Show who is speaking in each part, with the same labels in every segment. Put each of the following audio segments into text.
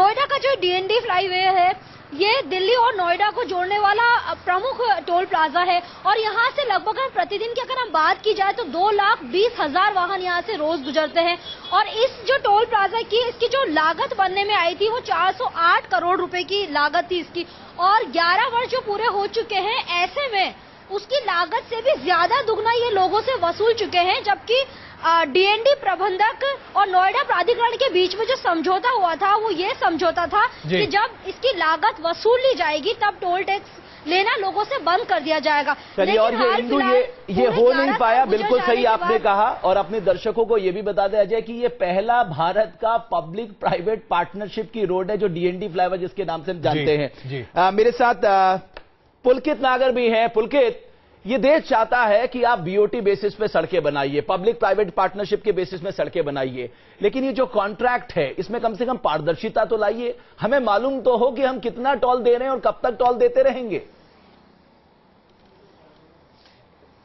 Speaker 1: नोएडा का जो DND flyway है, ये दिल्ली और नोएडा को जोड़ने वाला प्रमुख टोल प्लाजा है और यहाँ से लगभग प्रतिदिन की अगर हम बात की जाए तो 2,20,000 वाहन यहाँ से रोज गुजरते हैं। और इस जो टोल प्लाजा की इसकी जो लागत बनने में आई थी वो 408 करोड़ रुपए की लागत थी इसकी, और 11 वर्ष जो पूरे हो चुके हैं, ऐसे में उसकी लागत से भी ज्यादा दुगना ये लोगों से वसूल चुके हैं। जबकि डीएनडी प्रबंधक और नोएडा प्राधिकरण के बीच में जो समझौता हुआ था वो ये समझौता था कि जब इसकी लागत वसूल ली जाएगी तब टोल टैक्स लेना लोगों से बंद कर दिया जाएगा।
Speaker 2: चलिए, और ये इंदु ये हो नहीं पाया, बिल्कुल सही आपने कहा। और अपने दर्शकों को ये भी बता दिया जाए कि ये पहला भारत का पब्लिक प्राइवेट पार्टनरशिप की रोड है जो डीएनडी फ्लाईओवर जिसके नाम से हम जानते हैं। मेरे साथ पुलकित नागर भी हैं। पुलकित, ये देश चाहता है कि आप बीओटी बेसिस पे सड़कें बनाइए, पब्लिक प्राइवेट पार्टनरशिप के बेसिस में सड़कें बनाइए, लेकिन ये जो कॉन्ट्रैक्ट है इसमें कम से कम पारदर्शिता तो लाइए। हमें मालूम तो हो कि हम कितना टोल दे रहे हैं और कब तक टोल देते रहेंगे।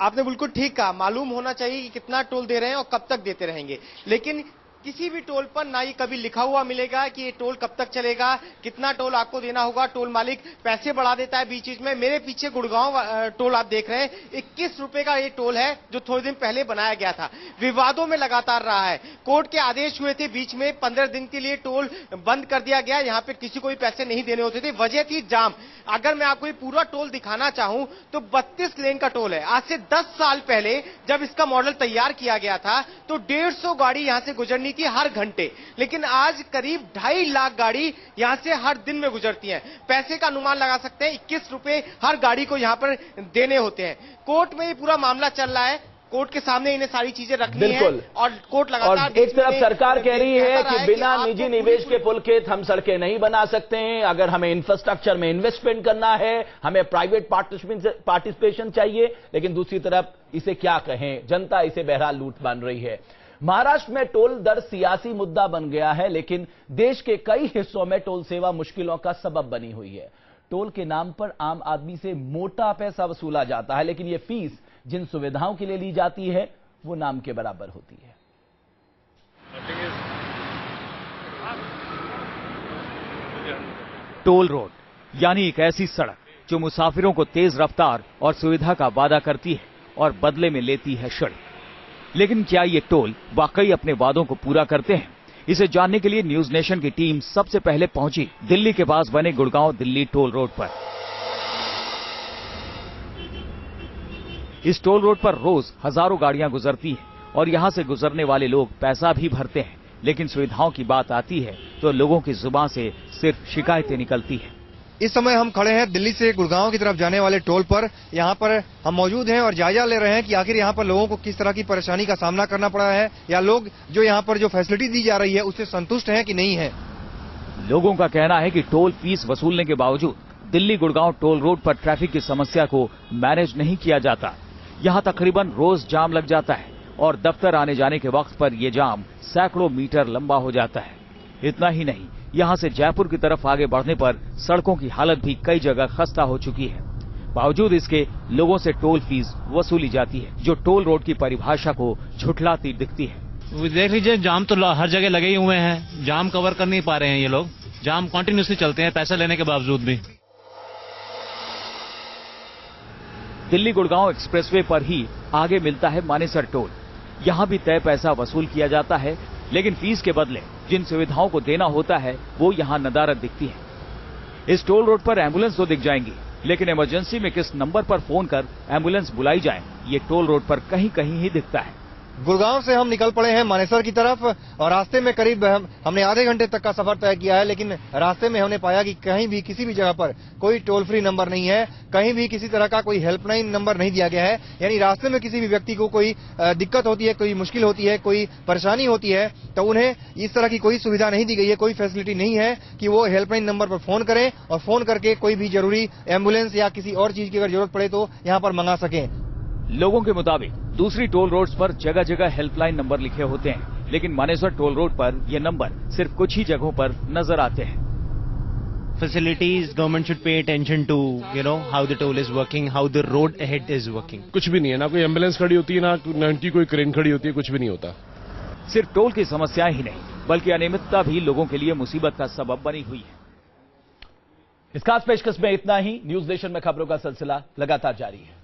Speaker 3: आपने बिल्कुल ठीक कहा, मालूम होना चाहिए कि कितना टोल दे रहे हैं और कब तक देते रहेंगे। लेकिन किसी भी टोल पर ना ये कभी लिखा हुआ मिलेगा कि ये टोल कब तक चलेगा, कितना टोल आपको देना होगा। टोल मालिक पैसे बढ़ा देता है बीच बीच में। मेरे पीछे गुड़गांव टोल आप देख रहे हैं, 21 रुपए का ये टोल है जो थोड़े दिन पहले बनाया गया था। विवादों में लगातार रहा है। कोर्ट के आदेश हुए थे, बीच में 15 दिन के लिए टोल बंद कर दिया गया। यहाँ पे किसी को भी पैसे नहीं देने होते थे, वजह थी जाम। अगर मैं आपको ये पूरा टोल दिखाना चाहूं तो 32 लेन का टोल है। आज से 10 साल पहले जब इसका मॉडल तैयार किया गया था तो 150 गाड़ी यहां से गुजरनी की हर घंटे, लेकिन आज करीब 2.5 लाख गाड़ी यहां से हर दिन में गुजरती हैं। पैसे का अनुमान लगा सकते हैं, 21 रुपए हर गाड़ी को यहां पर देने होते हैं। कोर्ट में ये पूरा मामला चल रहा है, कोर्ट के सामने इन्हें सारी चीजें रखनी है और कोर्ट लगातार।
Speaker 2: और एक तरफ सरकार कह रही है कि बिना निजी निवेश के पुलकित हम सड़कें नहीं बना सकते हैं। अगर हमें इंफ्रास्ट्रक्चर में इन्वेस्टमेंट करना है, हमें प्राइवेट पार्टिसिपेशन चाहिए, लेकिन दूसरी तरफ इसे क्या कहें, जनता इसे बहरहाल लूट मान रही है। महाराष्ट्र में टोल दर सियासी मुद्दा बन गया है, लेकिन देश के कई हिस्सों में टोल सेवा मुश्किलों का सबब बनी हुई है। टोल के नाम पर आम आदमी से मोटा पैसा वसूला जाता है, लेकिन यह फीस जिन सुविधाओं के लिए ली जाती है वो नाम के बराबर होती है।
Speaker 4: टोल रोड यानी एक ऐसी सड़क जो मुसाफिरों को तेज रफ्तार और सुविधा का वादा करती है और बदले में लेती है शर्त। लेकिन क्या ये टोल वाकई अपने वादों को पूरा करते हैं? इसे जानने के लिए न्यूज नेशन की टीम सबसे पहले पहुंची दिल्ली के पास बने गुड़गांव दिल्ली टोल रोड पर। इस टोल रोड पर रोज हजारों गाड़ियां गुजरती हैं और यहां से गुजरने वाले लोग पैसा भी भरते हैं, लेकिन सुविधाओं की बात आती है तो लोगों की जुबान से सिर्फ शिकायतें निकलती हैं।
Speaker 5: इस समय हम खड़े हैं दिल्ली से गुड़गांव की तरफ जाने वाले टोल पर। यहाँ पर हम मौजूद हैं और जायजा ले रहे हैं कि आखिर यहाँ पर लोगों को किस तरह की परेशानी का सामना करना पड़ा है, या लोग जो यहाँ पर जो फैसिलिटी दी जा रही है उससे संतुष्ट हैं कि नहीं है।
Speaker 4: लोगों का कहना है कि टोल फीस वसूलने के बावजूद दिल्ली गुड़गांव टोल रोड पर ट्रैफिक की समस्या को मैनेज नहीं किया जाता। यहाँ तकरीबन रोज जाम लग जाता है और दफ्तर आने जाने के वक्त पर यह जाम सैकड़ों मीटर लंबा हो जाता है। इतना ही नहीं, यहाँ से जयपुर की तरफ आगे बढ़ने पर सड़कों की हालत भी कई जगह खस्ता हो चुकी है। बावजूद इसके लोगों से टोल फीस वसूली जाती है, जो टोल रोड की परिभाषा को झुठलाती दिखती है।
Speaker 6: देख लीजिए, जाम तो हर जगह लगे ही हुए हैं, जाम कवर कर नहीं पा रहे हैं ये लोग। जाम कंटिन्यूसली चलते हैं पैसा लेने के बावजूद भी।
Speaker 4: दिल्ली गुड़गांव एक्सप्रेसवे पर ही आगे मिलता है मानेसर टोल। यहाँ भी तय पैसा वसूल किया जाता है, लेकिन फीस के बदले जिन सुविधाओं को देना होता है वो यहाँ नदारद दिखती है। इस टोल रोड पर एम्बुलेंस तो दिख जाएंगी, लेकिन इमरजेंसी में किस नंबर पर फोन कर एम्बुलेंस बुलाई जाए, ये टोल रोड पर कहीं कहीं ही दिखता है।
Speaker 5: गुड़गांव से हम निकल पड़े हैं मानेसर की तरफ और रास्ते में करीब हमने आधे घंटे तक का सफर तय किया है, लेकिन रास्ते में हमने पाया कि कहीं भी किसी भी जगह पर कोई टोल फ्री नंबर नहीं है, कहीं भी किसी तरह का कोई हेल्पलाइन नंबर नहीं दिया गया है। यानी रास्ते में किसी भी व्यक्ति को कोई दिक्कत होती है, कोई मुश्किल होती है, कोई परेशानी होती है तो उन्हें इस तरह की कोई सुविधा नहीं दी गई है, कोई फैसिलिटी नहीं है कि वो हेल्पलाइन नंबर पर फोन करें और फोन करके कोई भी जरूरी एम्बुलेंस या किसी और चीज की अगर जरूरत पड़े तो यहाँ पर मंगा सकें।
Speaker 4: लोगों के मुताबिक दूसरी टोल रोड्स पर जगह जगह हेल्पलाइन नंबर लिखे होते हैं, लेकिन मानेसर टोल रोड पर ये नंबर सिर्फ कुछ ही जगहों पर नजर आते हैं।
Speaker 6: Facilities, government should pay attention to, how the toll is working, how the road ahead is working.
Speaker 7: कुछ भी नहीं है, ना कोई एम्बुलेंस खड़ी होती है, ना उनकी कोई क्रेन खड़ी होती है, कुछ भी नहीं होता।
Speaker 4: सिर्फ टोल की समस्याएं ही नहीं, बल्कि अनियमितता भी लोगों के लिए मुसीबत का सबब बनी हुई है।
Speaker 2: इस खास पेशकश में इतना ही। न्यूज नेशन में खबरों का सिलसिला लगातार जारी है।